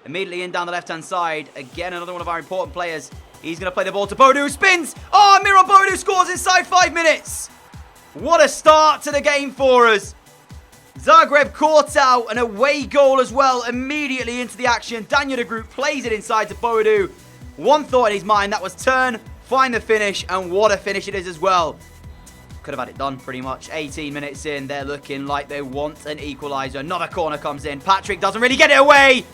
Immediately in down the left-hand side. Again, another one of our important players. He's going to play the ball to Bodu, who spins. Oh, Miron Bodu scores inside 5 minutes. What a start to the game for us. Zagreb caught out an away goal as well, immediately into the action. Daniel de Groot plays it inside to Bodu. One thought in his mind, that was turn, find the finish, and what a finish it is as well. Could have had it done pretty much. 18 minutes in, they're looking like they want an equaliser. Another corner comes in. Patrick doesn't really get it away.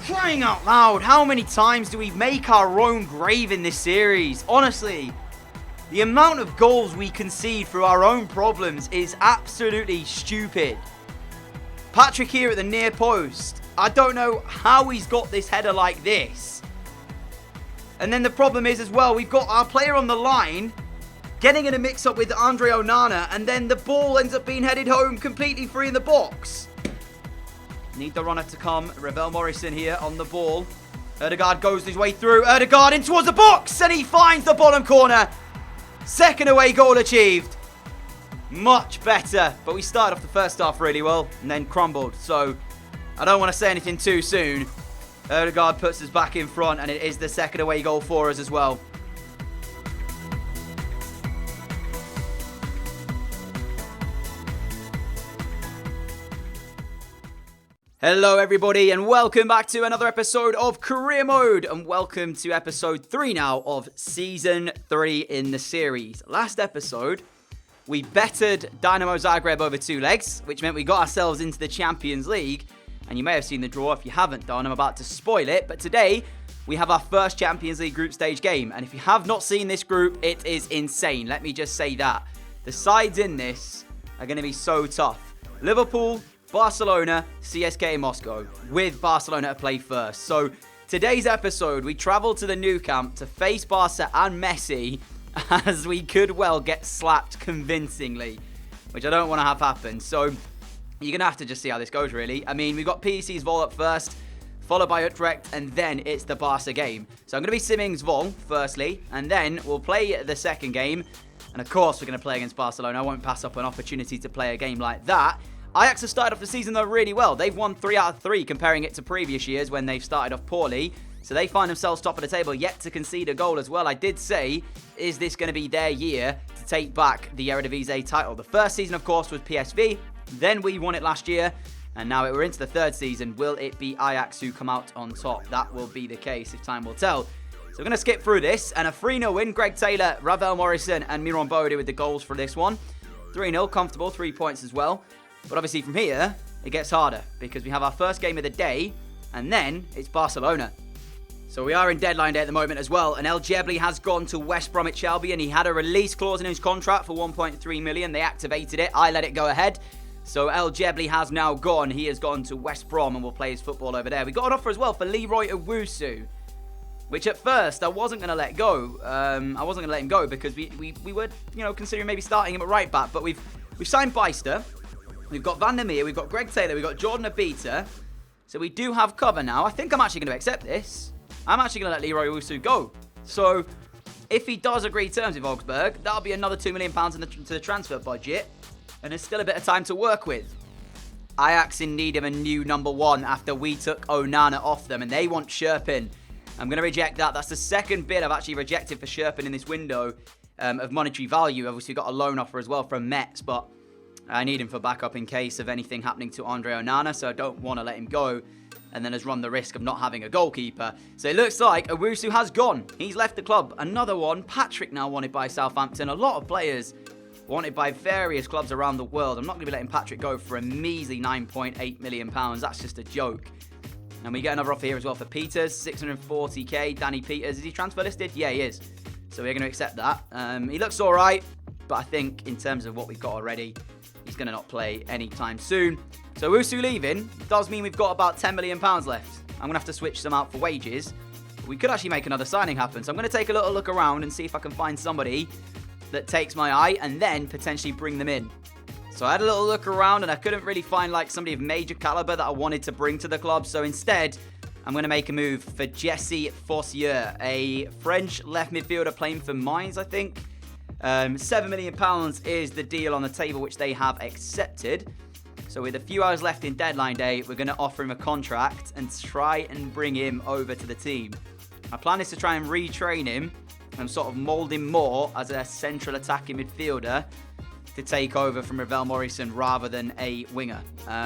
Crying out loud, how many times do we make our own grave in this series? Honestly, the amount of goals we concede through our own problems is absolutely stupid. Patrick here at the near post. I don't know how he's got this header like this. And then the problem is as well, we've got our player on the line getting in a mix-up with Andre Onana, and then the ball ends up being headed home completely free in the box. Need the runner to come. Ravel Morrison here on the ball. Ødegaard goes his way through. Ødegaard in towards the box, and he finds the bottom corner. Second away goal achieved. Much better. But we started off the first half really well and then crumbled. So I don't want to say anything too soon. Ødegaard puts us back in front, and it is the second away goal for us as well. Hello everybody, and welcome back to another episode of Career Mode, and welcome to episode 3 now of season 3 in the series. Last episode, we bettered Dynamo Zagreb over 2 legs, which meant we got ourselves into the Champions League, and you may have seen the draw. If you haven't done, I'm about to spoil it, but today we have our first Champions League group stage game, and if you have not seen this group, it is insane. Let me just say that. The sides in this are going to be so tough. Liverpool, Barcelona, CSKA Moscow, with Barcelona to play first. So today's episode, we travel to the Nou Camp to face Barca and Messi, as we could well get slapped convincingly, which I don't want to have happen. So you're going to have to just see how this goes, really. I mean, we've got PEC's Vol up first, followed by Utrecht, and then it's the Barca game. So I'm going to be simming Vol firstly, and then we'll play the second game. And of course, we're going to play against Barcelona. I won't pass up an opportunity to play a game like that. Ajax have started off the season, though, really well. They've won 3 out of 3, comparing it to previous years when they've started off poorly. So they find themselves top of the table, yet to concede a goal as well. I did say, is this going to be their year to take back the Eredivisie title? The first season, of course, was PSV. Then we won it last year. And now we're into the third season. Will it be Ajax who come out on top? That will be the case, if time will tell. So we're going to skip through this. And a 3-0 win. Greg Taylor, Ravel Morrison, and Miron Bodu with the goals for this one. 3-0, comfortable, 3 points as well. But obviously from here, it gets harder because we have our first game of the day, and then it's Barcelona. So we are in deadline day at the moment as well, and El Jebli has gone to West Bromwich Albion. He had a release clause in his contract for 1.3 million. They activated it. I let it go ahead. So El Jebli has now gone. He has gone to West Brom and will play his football over there. We got an offer as well for Leroy Owusu, which at first I wasn't going to let go. I wasn't going to let him go because we were, considering maybe starting him at right back, but we've signed Beister. We've got Van der Meer, we've got Greg Taylor, we've got Jordan Abita. So we do have cover now. I think I'm actually going to accept this. I'm actually going to let Leroy Owusu go. So if he does agree terms with Augsburg, that'll be another £2 million to the transfer budget. And there's still a bit of time to work with. Ajax in need of a new number 1 after we took Onana off them. And they want Sherpin. I'm going to reject that. That's the second bid I've actually rejected for Sherpin in this window of monetary value. Obviously, we've got a loan offer as well from Metz, but I need him for backup in case of anything happening to Andre Onana, so I don't want to let him go and then has run the risk of not having a goalkeeper. So it looks like Owusu has gone. He's left the club. Another one, Patrick, now wanted by Southampton. A lot of players wanted by various clubs around the world. I'm not going to be letting Patrick go for a measly £9.8 million. That's just a joke. And we get another offer here as well for Peters, 640k. Danny Peters, is he transfer listed? Yeah, he is. So we're going to accept that. He looks all right, but I think in terms of what we've got already, he's going to not play anytime soon. So Owusu leaving does mean we've got about £10 million left. I'm going to have to switch some out for wages. But we could actually make another signing happen. So I'm going to take a little look around and see if I can find somebody that takes my eye and then potentially bring them in. So I had a little look around and I couldn't really find like somebody of major caliber that I wanted to bring to the club. So instead, I'm going to make a move for Jesse Fossier, a French left midfielder playing for Mainz, I think. £7 million is the deal on the table, which they have accepted. So with a few hours left in deadline day, we're going to offer him a contract and try and bring him over to the team. My plan is to try and retrain him and sort of mould him more as a central attacking midfielder to take over from Ravel Morrison rather than a winger.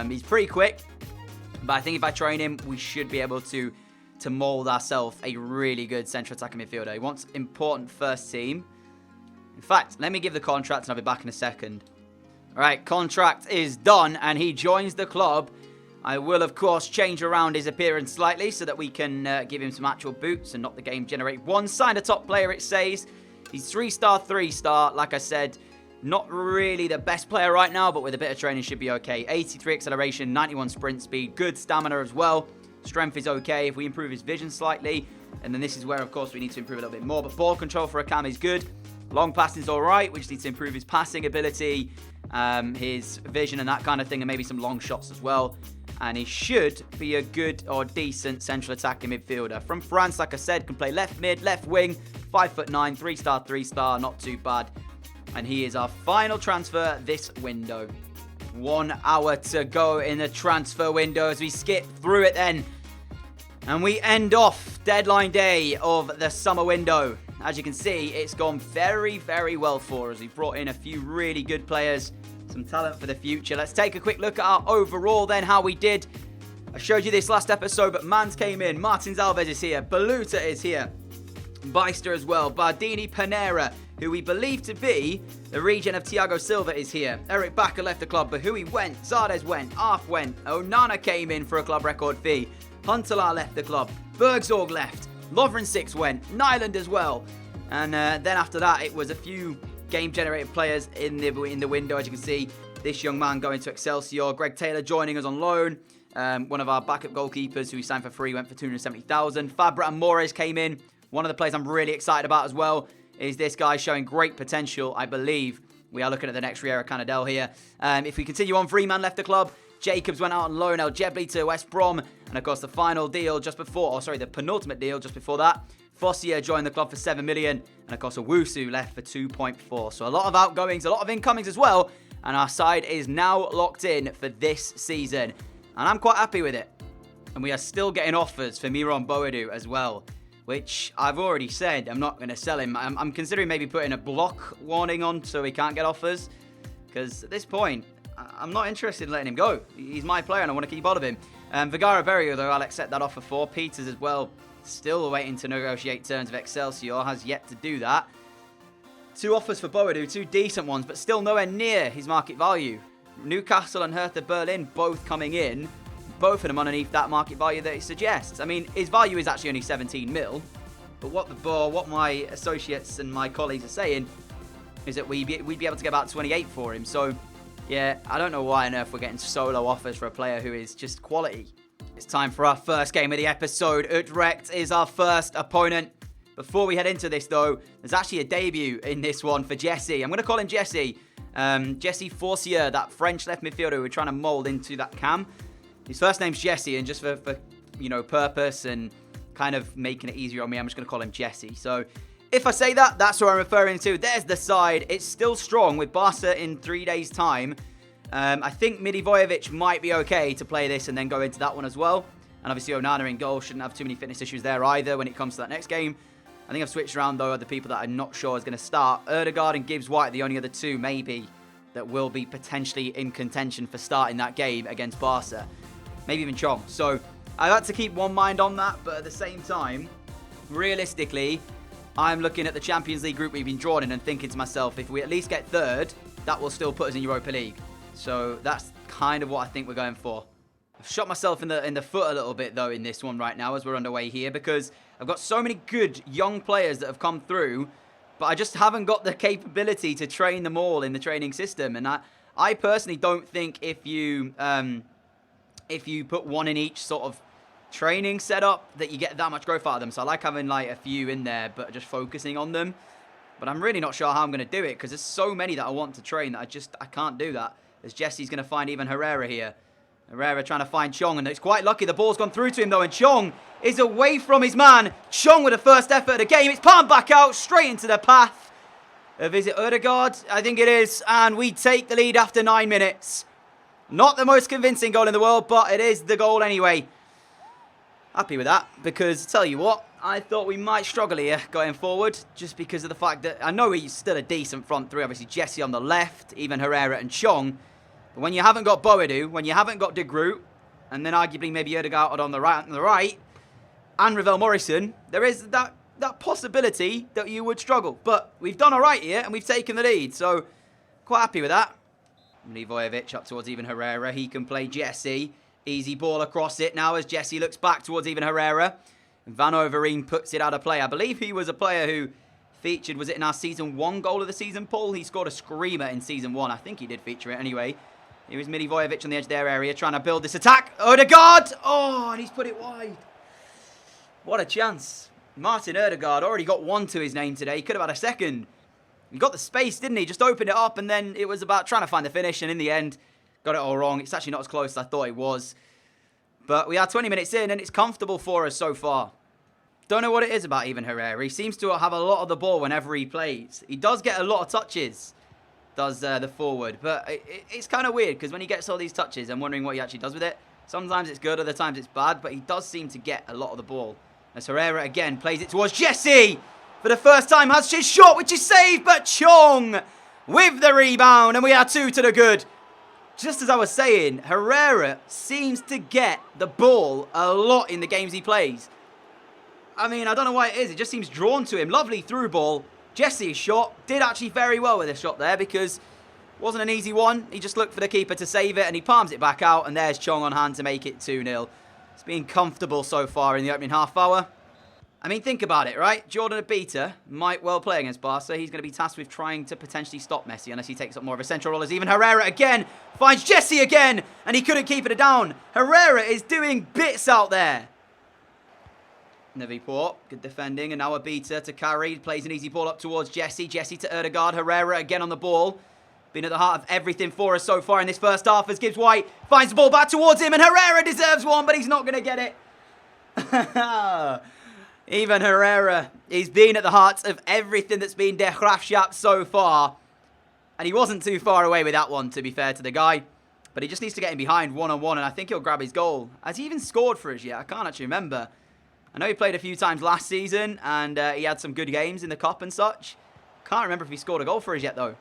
He's pretty quick, but I think if I train him, we should be able to mould ourselves a really good central attacking midfielder. He wants important first team. In fact, let me give the contract and I'll be back in a second. All right, contract is done and he joins the club. I will, of course, change around his appearance slightly so that we can give him some actual boots and not the game generate one. Signed a top player, it says. He's 3-star, 3-star. Like I said, not really the best player right now, but with a bit of training should be okay. 83 acceleration, 91 sprint speed, good stamina as well. Strength is okay if we improve his vision slightly. And then this is where, of course, we need to improve a little bit more. But ball control for a cam is good. Long passing is all right. We just need to improve his passing ability, his vision and that kind of thing, and maybe some long shots as well. And he should be a good or decent central attacking midfielder. From France, like I said, can play left mid, left wing, 5'9", 3-star, 3-star, not too bad. And he is our final transfer this window. 1 hour to go in the transfer window as we skip through it then. And we end off deadline day of the summer window. As you can see, it's gone very, very well for us. We've brought in a few really good players, some talent for the future. Let's take a quick look at our overall then, how we did. I showed you this last episode, but Mans came in. Martins Alves is here. Baluta is here. Beister as well. Bardini Panera, who we believe to be the regen of Thiago Silva, is here. Eric Bakker left the club, but Hui went. Zardes went. Arf went. Onana came in for a club record fee. Huntelaar left the club. Bergzorg left. Lovren 6 went. Nyland as well. And then after that, it was a few game-generated players in the window. As you can see, this young man going to Excelsior. Greg Taylor joining us on loan. One of our backup goalkeepers who we signed for free went for 270,000. Fabra and Mores came in. One of the players I'm really excited about as well is this guy showing great potential, I believe. We are looking at the next Riera Canadell here. If we continue on, Freeman left the club. Jacobs went out on loan. El Jebli to West Brom. And of course, the final deal just before, the penultimate deal just before that. Fossier joined the club for 7 million. And of course, Owusu left for 2.4. So a lot of outgoings, a lot of incomings as well. And our side is now locked in for this season. And I'm quite happy with it. And we are still getting offers for Miron Boadu as well, which I've already said I'm not going to sell him. I'm considering maybe putting a block warning on so he can't get offers. Because at this point, I'm not interested in letting him go. He's my player and I want to keep hold of him. Vigara Berrio, though, I'll accept that offer for. Peters as well, still waiting to negotiate terms of Excelsior, has yet to do that. 2 offers for Boadu, 2 decent ones, but still nowhere near his market value. Newcastle and Hertha Berlin both coming in, both of them underneath that market value that it suggests. I mean, his value is actually only 17 mil, but what my associates and my colleagues are saying is that we'd be able to get about 28 for him. So, yeah, I don't know why on earth we're getting solo offers for a player who is just quality. It's time for our first game of the episode. Utrecht is our first opponent. Before we head into this, though, there's actually a debut in this one for Jesse. I'm going to call him Jesse. Jesse Forcier, that French left midfielder we're trying to mould into that cam. His first name's Jesse, and just for purpose and kind of making it easier on me, I'm just going to call him Jesse. So if I say that, that's what I'm referring to. There's the side. It's still strong with Barca in 3 days' time. I think Milivojevic might be okay to play this and then go into that one as well. And obviously Onana in goal shouldn't have too many fitness issues there either when it comes to that next game. I think I've switched around, though, the people that I'm not sure is going to start. Erdegaard and Gibbs White are the only other 2, maybe, that will be potentially in contention for starting that game against Barca. Maybe even Chong. So I've had to keep one mind on that, but at the same time, realistically, I'm looking at the Champions League group we've been drawn in and thinking to myself, if we at least get 3rd, that will still put us in Europa League. So that's kind of what I think we're going for. I've shot myself in the foot a little bit, though, in this one right now as we're underway here, because I've got so many good young players that have come through, but I just haven't got the capability to train them all in the training system. And I personally don't think if you put one in each sort of training setup that you get that much growth out of them. So I like having like a few in there, but just focusing on them. But I'm really not sure how I'm going to do it because there's so many that I want to train that I can't do that. As Jesse's going to find even Herrera here. Herrera trying to find Chong, and it's quite lucky the ball's gone through to him though, and Chong is away from his man. Chong with the first effort of the game. It's palmed back out straight into the path of, is it Erdegaard? I think it is, and we take the lead after 9 minutes. Not the most convincing goal in the world, but it is the goal anyway. Happy with that, because tell you what, I thought we might struggle here going forward, just because of the fact that I know he's still a decent front three. Obviously, Jesse on the left, even Herrera and Chong. But when you haven't got Boadu, when you haven't got De Groot, and then arguably maybe Ødegaard on the right, and Ravel Morrison, there is that possibility that you would struggle. But we've done all right here, and we've taken the lead, so quite happy with that. Milivojevic up towards even Herrera. He can play Jesse. Easy ball across it now as Jesse looks back towards even Herrera. Van Overeen puts it out of play. I believe he was a player who featured, was it in our Season 1 goal of the season, Paul? He scored a screamer in Season 1. I think he did feature it anyway. Here is Milivojevic on the edge of their area trying to build this attack. Ødegaard! Oh, and he's put it wide. What a chance. Martin Ødegaard already got one to his name today. He could have had a second. He got the space, didn't he? Just opened it up and then it was about trying to find the finish, and in the end, got it all wrong. It's actually not as close as I thought it was. But we are 20 minutes in and it's comfortable for us so far. Don't know what it is about even Herrera. He seems to have a lot of the ball whenever he plays. He does get a lot of touches, does the forward. But it's kind of weird because when he gets all these touches, I'm wondering what he actually does with it. Sometimes it's good, other times it's bad. But he does seem to get a lot of the ball. As Herrera again plays it towards Jesse. For the first time has his shot, which is saved. But Chong with the rebound. And we are 2 to the good. Just as I was saying, Herrera seems to get the ball a lot in the games he plays. I mean, I don't know why it is. It just seems drawn to him. Lovely through ball. Jesse's shot did actually very well with this shot there because it wasn't an easy one. He just looked for the keeper to save it and he palms it back out. And there's Chong on hand to make it 2-0. It's been comfortable so far in the opening half hour. I mean, think about it, right? Jordan Ep3 might well play against Barca. He's going to be tasked with trying to potentially stop Messi unless he takes up more of a central role. As even Herrera again finds Jesse again, and he couldn't keep it down. Herrera is doing bits out there. Naviport, good defending, and now Ep3 to carry. Plays an easy ball up towards Jesse. Jesse to Ødegaard. Herrera again on the ball. Been at the heart of everything for us so far in this first half as Gibbs White finds the ball back towards him, and Herrera deserves one, but he's not going to get it. Even Herrera, he's been at the heart of everything that's been Der Graafschap so far. And he wasn't too far away with that one, to be fair to the guy. But he just needs to get him behind one-on-one, and I think he'll grab his goal. Has he even scored for us yet? I can't actually remember. I know he played a few times last season, and he had some good games in the Cup and such. Can't remember if he scored a goal for us yet, though.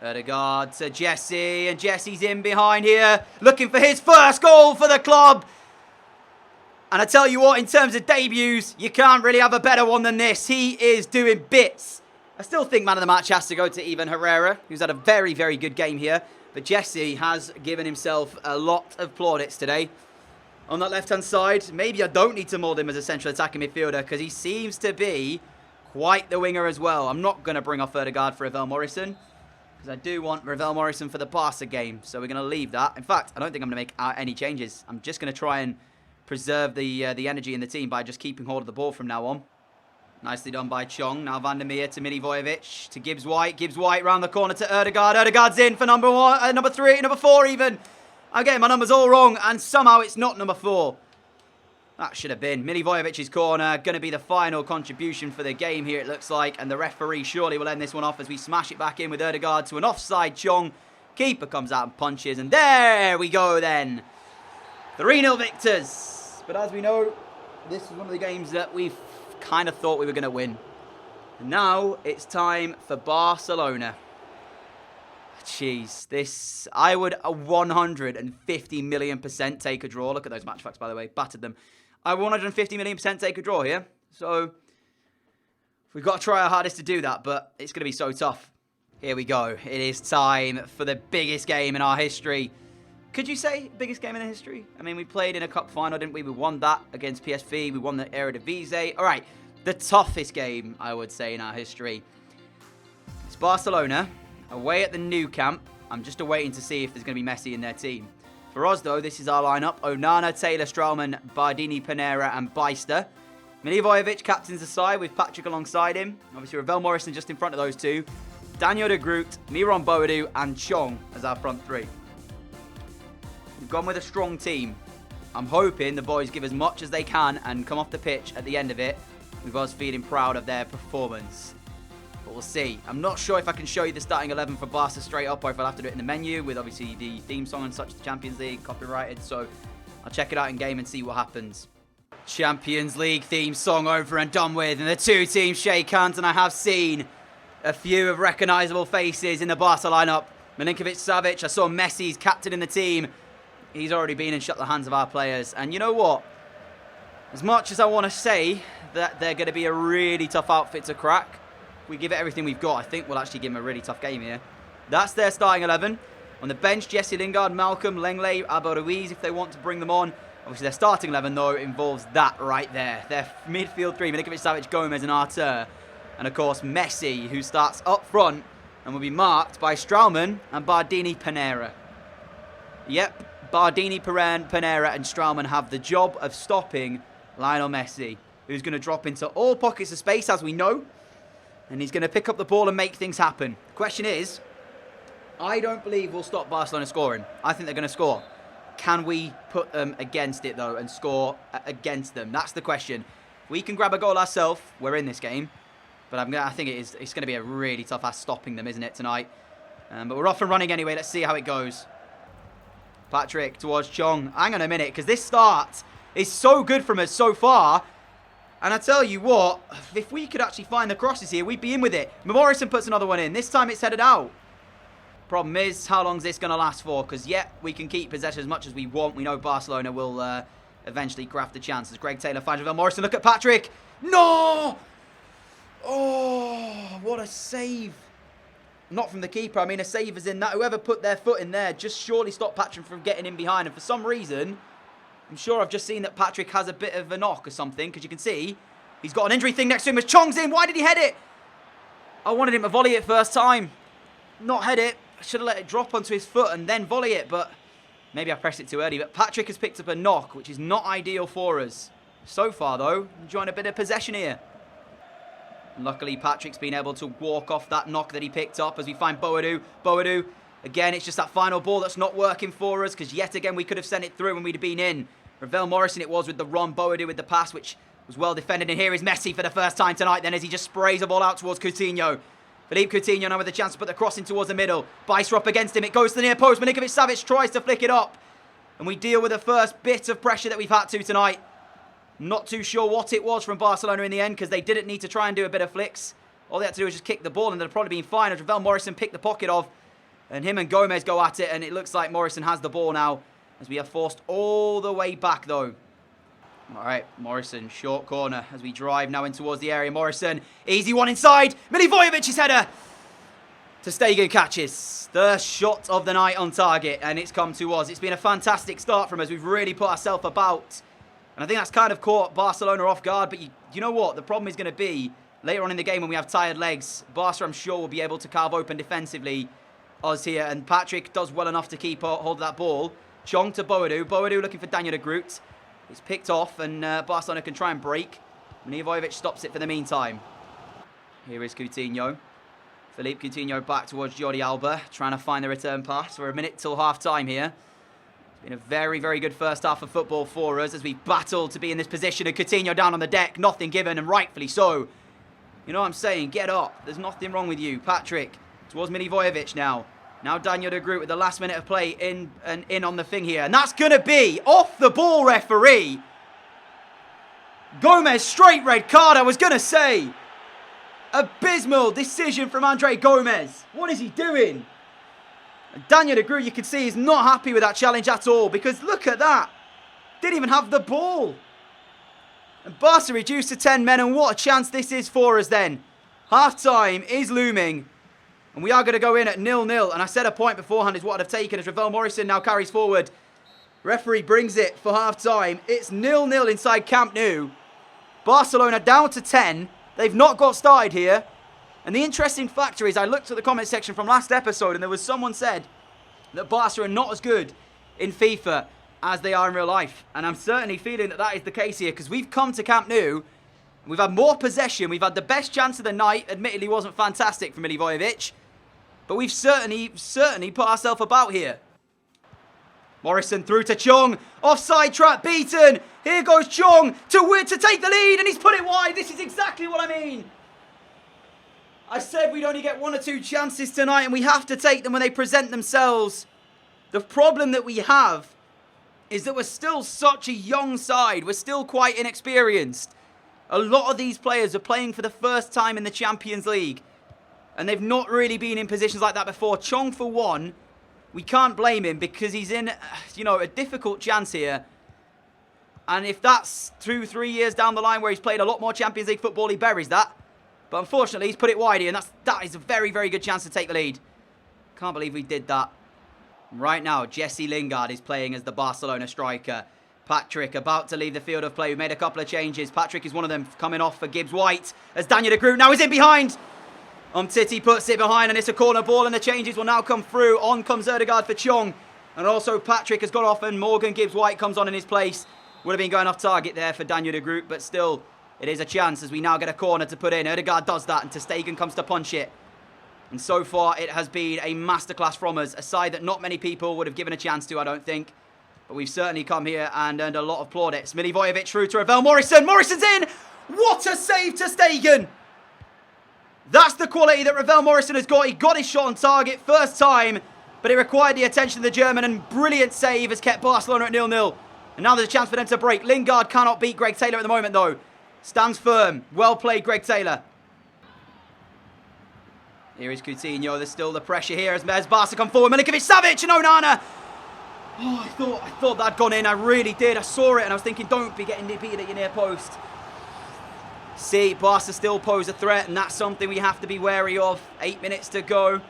Ødegaard to Jesse, and Jesse's in behind here, looking for his first goal for the club. And I tell you what, in terms of debuts, you can't really have a better one than this. He is doing bits. I still think man of the match has to go to even Herrera, who's had a very, very good game here. But Jesse has given himself a lot of plaudits today. On that left-hand side, maybe I don't need to mould him as a central attacking midfielder because he seems to be quite the winger as well. I'm not going to bring off Ødegaard for Ravel Morrison because I do want Ravel Morrison for the Barca game. So we're going to leave that. In fact, I don't think I'm going to make any changes. I'm just going to try and preserve the energy in the team by just keeping hold of the ball from now on. Nicely done by Chong. Now Van der Meer to Milivojevic to Gibbs White. Gibbs White round the corner to Ødegaard. Ødegaard's in for number 3, number 4 even. I'm getting my numbers all wrong and somehow it's not number 4. That should have been Milivojevic's corner. Going to be the final contribution for the game here, it looks like. And the referee surely will end this one off as we smash it back in with Ødegaard to an offside Chong. Keeper comes out and punches. And there we go then. 3-0 victors. But as we know, this is one of the games that we've kind of thought we were going to win. And now it's time for Barcelona. Jeez, this, I would 150 million% take a draw. Look at those match facts, by the way. Battered them. I 150 million% take a draw here. So we've got to try our hardest to do that, but it's going to be so tough. Here we go. It is time for the biggest game in our history. Could you say biggest game in the history? I mean, we played in a cup final, didn't we? We won that against PSV. We won the Eredivisie. All right, the toughest game, I would say, in our history. It's Barcelona, away at the Nou Camp. I'm just awaiting to see if there's going to be Messi in their team. For us, though, this is our lineup. Onana, Taylor, Straumann, Bardini, Panera, and Beister. Milivojevic captains the side with Patrick alongside him. Obviously, Ravel Morrison just in front of those two. Daniel De Groot, Miron Boadu, and Chong as our front three. We've gone with a strong team. I'm hoping the boys give as much as they can and come off the pitch at the end of it with us feeling proud of their performance. but we'll see. I'm not sure if I can show you the starting 11 for Barca straight up, or if I'll have to do it in the menu with obviously the theme song and such, the Champions League, copyrighted. So I'll check it out in game and see what happens. Champions League theme song over and done with, and the two teams shake hands, and I have seen a few of recognisable faces in the Barca lineup. Milinkovic-Savic, I saw Messi's captain in the team. He's already been and shut the hands of our players. And you know what? As much as I want to say that they're going to be a really tough outfit to crack, if we give it everything we've got, I think we'll actually give them a really tough game here. That's their starting 11. On the bench, Jesse Lingard, Malcolm, Lenglet, Alba Ruiz if they want to bring them on. Obviously, their starting 11, though, involves that right there. Their midfield three, Milinkovic-Savic, Gomez and Artur. And, of course, Messi, who starts up front and will be marked by Straumann and Bardini-Panera. Yep, Bardini-Panera and Straumann have the job of stopping Lionel Messi, who's going to drop into all pockets of space, as we know. And he's going to pick up the ball and make things happen. The question is, I don't believe we'll stop Barcelona scoring. I think they're going to score. Can we put them against it, though, and score against them? That's the question. If we can grab a goal ourselves, we're in this game. But I think it's going to be a really tough ass stopping them, isn't it, tonight? But we're off and running anyway. Let's see how it goes. Patrick towards Chong. Hang on a minute, because this start is so good from us so far. And I tell you what, if we could actually find the crosses here, we'd be in with it. Morrison puts another one in. This time it's headed out. Problem is, how long is this going to last for? Because, yeah, we can keep possession as much as we want. We know Barcelona will eventually craft the chances. Greg Taylor finds Ravel Morrison. Look at Patrick. No! Oh, what a save. Not from the keeper. I mean, a save as in that. Whoever put their foot in there just surely stopped Patrick from getting in behind. And for some reason, I'm sure I've just seen that Patrick has a bit of a knock or something. Because you can see, he's got an injury thing next to him as Chong's in. Why did he head it? I wanted him to volley it first time. Not head it. I should have let it drop onto his foot and then volley it. But maybe I pressed it too early. But Patrick has picked up a knock, which is not ideal for us. So far, though, enjoying a bit of possession here. Luckily, Patrick's been able to walk off that knock that he picked up as we find Boadu. Boadu, again, it's just that final ball that's not working for us because yet again we could have sent it through and we'd have been in. Ravel Morrison it was with the run, Boadu with the pass, which was well defended. And here is Messi for the first time tonight then as he just sprays the ball out towards Coutinho. Philippe Coutinho now with the chance to put the cross in towards the middle. Bicester up against him. It goes to the near post. Milinkovic-Savic tries to flick it up. And we deal with the first bit of pressure that we've had to tonight. Not too sure what it was from Barcelona in the end because they didn't need to try and do a bit of flicks. All they had to do was just kick the ball and they'd probably been fine. As Ravel Morrison picked the pocket off and him and Gomez go at it and it looks like Morrison has the ball now as we are forced all the way back though. Alright, Morrison, short corner as we drive now in towards the area. Morrison, easy one inside. Milivojevic's header. Ter Stegen catches the shot of the night on target and it's come to us. It's been a fantastic start from us. We've really put ourselves about. And I think that's kind of caught Barcelona off guard. But you know what? The problem is going to be later on in the game when we have tired legs. Barca, I'm sure, will be able to carve open defensively us here. And Patrick does well enough to keep hold of that ball. Chong to Boadu. Boadu looking for Daniel de Groot. It's picked off and Barcelona can try and break. Milivojevic stops it for the meantime. Here is Coutinho. Philippe Coutinho back towards Jordi Alba. Trying to find the return pass. We're a minute till half time here. Been a very, very good first half of football for us as we battle to be in this position. And Coutinho down on the deck, nothing given, and rightfully so. You know what I'm saying? Get up. There's nothing wrong with you. Patrick towards Milivojevic now. Now Daniel de Groot with the last minute of play in on the thing here. And that's going to be off the ball, referee. Gomez, straight red card, I was going to say. Abysmal decision from Andre Gomez. What is he doing? Daniel de Groot, you can see, is not happy with that challenge at all. Because look at that. Didn't even have the ball. And Barca reduced to 10 men. And what a chance this is for us then. Half-time is looming. And we are going to go in at 0-0. And I said a point beforehand is what I'd have taken as Ravel Morrison now carries forward. Referee brings it for half-time. It's 0-0 inside Camp Nou. Barcelona down to 10. They've not got started here. And the interesting factor is I looked at the comment section from last episode and there was someone said that Barca are not as good in FIFA as they are in real life. And I'm certainly feeling that that is the case here because we've come to Camp Nou. We've had more possession. We've had the best chance of the night. Admittedly, wasn't fantastic from Milivojevic. But we've certainly put ourselves about here. Morrison through to Chong. Offside trap beaten. Here goes Chong to take the lead and he's put it wide. This is exactly what I mean. I said we'd only get 1 or 2 chances tonight, and we have to take them when they present themselves. The problem that we have is that we're still such a young side. We're still quite inexperienced. A lot of these players are playing for the first time in the Champions League, and they've not really been in positions like that before. Chong, for one, we can't blame him because he's in, a difficult chance here. And if that's 2-3 years down the line where he's played a lot more Champions League football, he buries that. But unfortunately, he's put it wide here, and that is a very, very good chance to take the lead. Can't believe we did that. Right now, Jesse Lingard is playing as the Barcelona striker. Patrick about to leave the field of play. We made a couple of changes. Patrick is one of them, coming off for Gibbs White as Daniel de Groot now is in behind. Titi puts it behind, and it's a corner ball, and the changes will now come through. On comes Erdegaard for Chong. And also Patrick has got off, and Morgan Gibbs White comes on in his place. Would have been going off target there for Daniel de Groot, but still, it is a chance as we now get a corner to put in. Erdegaard does that, and ter Stegen comes to punch it. And so far, it has been a masterclass from us. A side that not many people would have given a chance to, I don't think. But we've certainly come here and earned a lot of plaudits. Milivojevic through to Ravel Morrison. Morrison's in! What a save, ter Stegen! That's the quality that Ravel Morrison has got. He got his shot on target first time, but it required the attention of the German, and brilliant save has kept Barcelona at 0-0. And now there's a chance for them to break. Lingard cannot beat Greg Taylor at the moment, though. Stands firm. Well played, Greg Taylor. Here is Coutinho. There's still the pressure here as Barca come forward. Milinkovic-Savic and Onana. Oh, I thought that'd gone in. I really did. I saw it and I was thinking, don't be getting beaten at your near post. See, Barca still pose a threat, and that's something we have to be wary of. 8 minutes to go.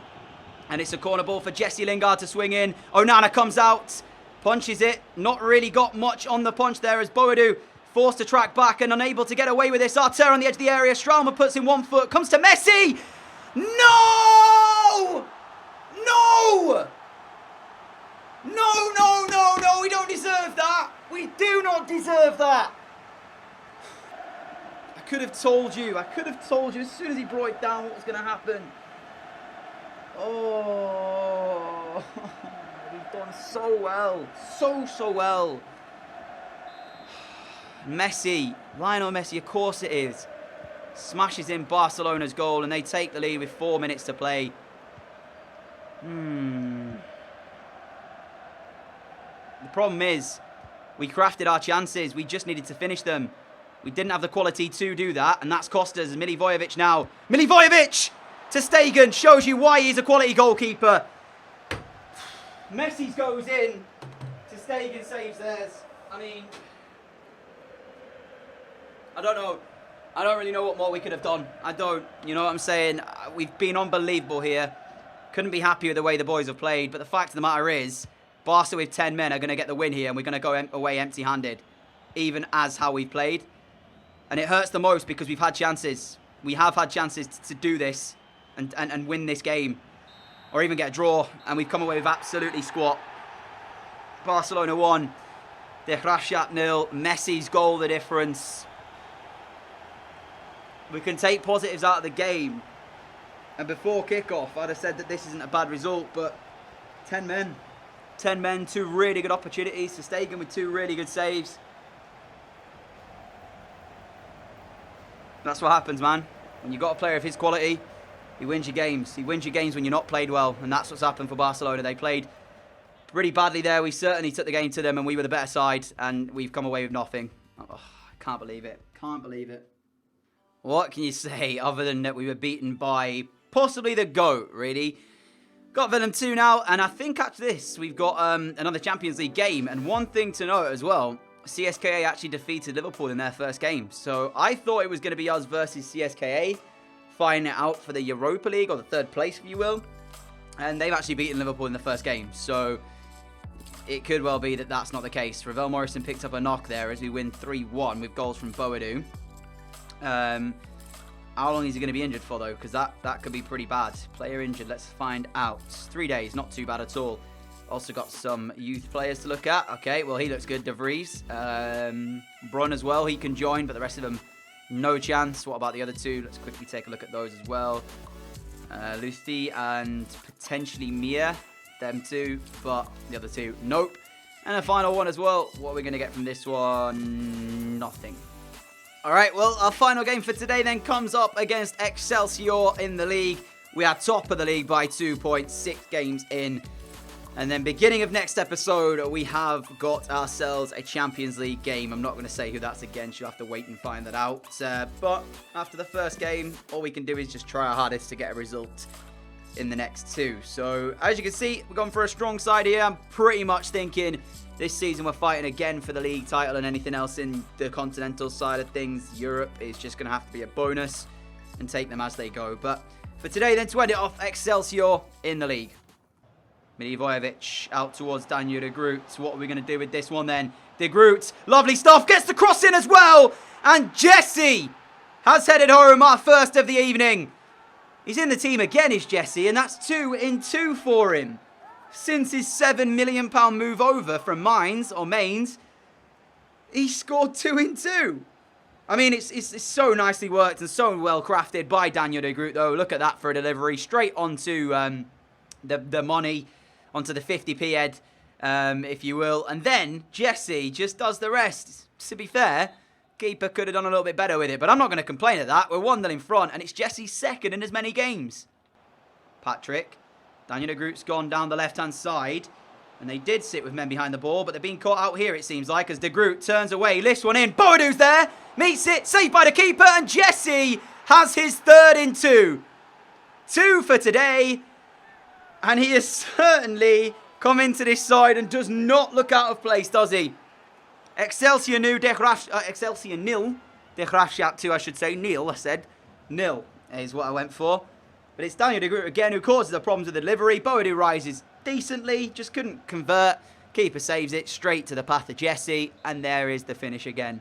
And it's a corner ball for Jesse Lingard to swing in. Onana comes out. Punches it. Not really got much on the punch there as Boadu forced to track back and unable to get away with this. Arter on the edge of the area. Straumer puts in 1 foot. Comes to Messi. No! No! No. We don't deserve that. We do not deserve that. I could have told you as soon as he brought it down what was going to happen. Oh, we've done so well. So well. Messi, Lionel Messi, of course it is. Smashes in Barcelona's goal, and they take the lead with 4 minutes to play. The problem is, we crafted our chances. We just needed to finish them. We didn't have the quality to do that, and that's cost us. Milivojevic now. Milivojevic! Ter Stegen shows you why he's a quality goalkeeper. Messi's goes in. Ter Stegen saves theirs. I mean, I don't know. I don't really know what more we could have done. I don't. You know what I'm saying? We've been unbelievable here. Couldn't be happy with the way the boys have played. But the fact of the matter is, Barca with 10 men are going to get the win here, and we're going to go away empty-handed, even as how we've played. And it hurts the most because we've had chances. We have had chances to do this and win this game, or even get a draw, and we've come away with absolutely squat. Barcelona 1, the Graafschap 0, Messi's goal the difference. We can take positives out of the game. And before kickoff, I'd have said that this isn't a bad result, but 10 men. 10 men, 2 really good opportunities. Ter Stegen with 2 really good saves. That's what happens, man. When you've got a player of his quality, he wins your games. He wins your games when you're not played well, and that's what's happened for Barcelona. They played pretty badly there. We certainly took the game to them, and we were the better side, and we've come away with nothing. Oh, I can't believe it. Can't believe it. What can you say other than that we were beaten by possibly the GOAT, really? Got Venom 2 now, and I think after this, we've got another Champions League game. And one thing to note as well, CSKA actually defeated Liverpool in their first game. So I thought it was going to be us versus CSKA, fighting it out for the Europa League, or the 3rd place, if you will. And they've actually beaten Liverpool in the first game. So it could well be that that's not the case. Ravel Morrison picked up a knock there as we win 3-1 with goals from Boadu. How long is he going to be injured for, though? Because that could be pretty bad. Player injured, let's find out. 3 days, not too bad at all. Also got some youth players to look at. Okay, well, he looks good. De Vries. Brun as well, he can join, but the rest of them, no chance. What about the other 2? Let's quickly take a look at those as well. Luthi and potentially Mia. Them 2, but the other 2, nope. And a final one as well. What are we going to get from this one? Nothing. All right, well, our final game for today then comes up against Excelsior in the league. We are top of the league by 2 points, 6 games in. And then beginning of next episode, we have got ourselves a Champions League game. I'm not going to say who that's against. You'll have to wait and find that out. But after the first game, all we can do is just try our hardest to get a result in the next 2. So, as you can see, we're going for a strong side here. I'm pretty much thinking this season we're fighting again for the league title, and anything else in the continental side of things, Europe, is just going to have to be a bonus and take them as they go. But for today, then, to end it off, Excelsior in the league. Milivojevic out towards Daniel de Groot. What are we going to do with this one then? De Groot, lovely stuff, gets the cross in as well. And Jesse has headed home, our first of the evening. He's in the team again, is Jesse, and that's 2 in 2 for him. Since his £7 million move over from Mainz, he scored 2 in 2. I mean, it's so nicely worked and so well crafted by Daniel de Groot, though. Look at that for a delivery. Straight onto the money, onto the 50p head, if you will. And then Jesse just does the rest. To be fair, keeper could have done a little bit better with it, but I'm not going to complain at that. We're 1-0 in front, and it's Jesse's second in as many games. Patrick. Daniel de Groot's gone down the left-hand side, and they did sit with men behind the ball, but they're being caught out here, it seems like, as de Groot turns away, lifts one in. Boadoo's there, meets it, saved by the keeper, and Jesse has his 3rd in 2. 2 for today, and he has certainly come into this side and does not look out of place, does he? Excelsior nil, De Graafschap 2, I should say. Nil, I said. Nil is what I went for. But it's Daniel de Groot again who causes the problems with the delivery. Boadoo rises decently, just couldn't convert. Keeper saves it straight to the path of Jesse, and there is the finish again.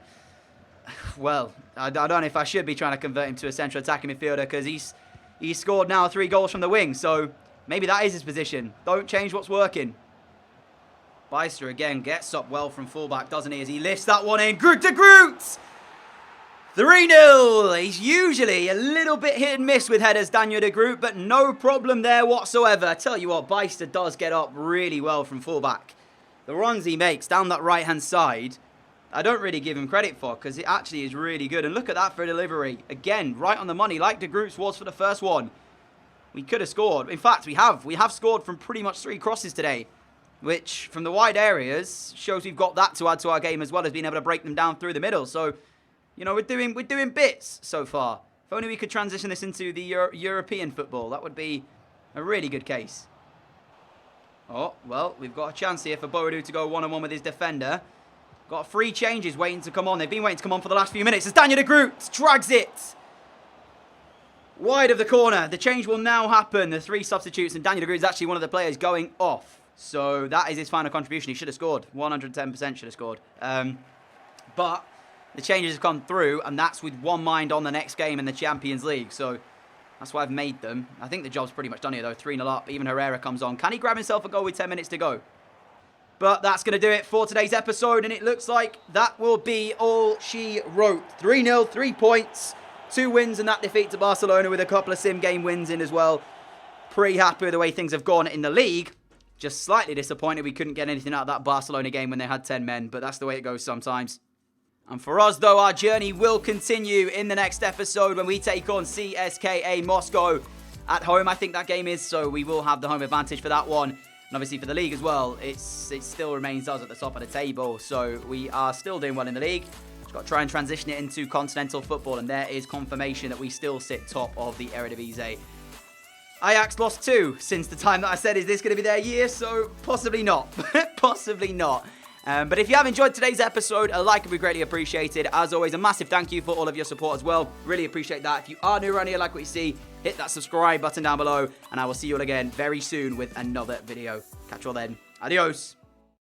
Well, I don't know if I should be trying to convert him to a central attacking midfielder, because he's scored now 3 goals from the wing, so maybe that is his position. Don't change what's working. Beister again gets up well from fullback, doesn't he, as he lifts that one in. Groot de Groot! 3-0. He's usually a little bit hit and miss with headers, Daniel de Groot, but no problem there whatsoever. I tell you what, Beister does get up really well from fullback. The runs he makes down that right-hand side, I don't really give him credit for, because it actually is really good. And look at that for delivery. Again, right on the money, like de Groot's was for the first one. We could have scored. In fact, we have. We have scored from pretty much 3 crosses today, which, from the wide areas, shows we've got that to add to our game, as well as being able to break them down through the middle. So, you know, we're doing bits so far. If only we could transition this into the European football, that would be a really good case. Oh, well, we've got a chance here for Boadoo to go one-on-one with his defender. Got 3 changes waiting to come on. They've been waiting to come on for the last few minutes as Daniel de Groot drags it wide of the corner. The change will now happen. The 3 substitutes, and Daniel de Groot is actually one of the players going off. So that is his final contribution. He should have scored. 110% should have scored. But the changes have come through, and that's with one mind on the next game in the Champions League. So that's why I've made them. I think the job's pretty much done here, though. 3-0 up. Even Herrera comes on. Can he grab himself a goal with 10 minutes to go? But that's going to do it for today's episode, and it looks like that will be all she wrote. 3-0, 3 points, 2 wins, and that defeat to Barcelona with a couple of sim game wins in as well. Pretty happy with the way things have gone in the league. Just slightly disappointed we couldn't get anything out of that Barcelona game when they had 10 men, but that's the way it goes sometimes. And for us, though, our journey will continue in the next episode when we take on CSKA Moscow at home. I think that game is, so we will have the home advantage for that one. And obviously for the league as well, it still remains us at the top of the table. So we are still doing well in the league. Just got to try and transition it into continental football, and there is confirmation that we still sit top of the Eredivisie. Ajax lost 2 since the time that I said, is this going to be their year? So possibly not. Possibly not. But if you have enjoyed today's episode, a like would be greatly appreciated. As always, a massive thank you for all of your support as well. Really appreciate that. If you are new around here, like what you see, hit that subscribe button down below. And I will see you all again very soon with another video. Catch you all then. Adios.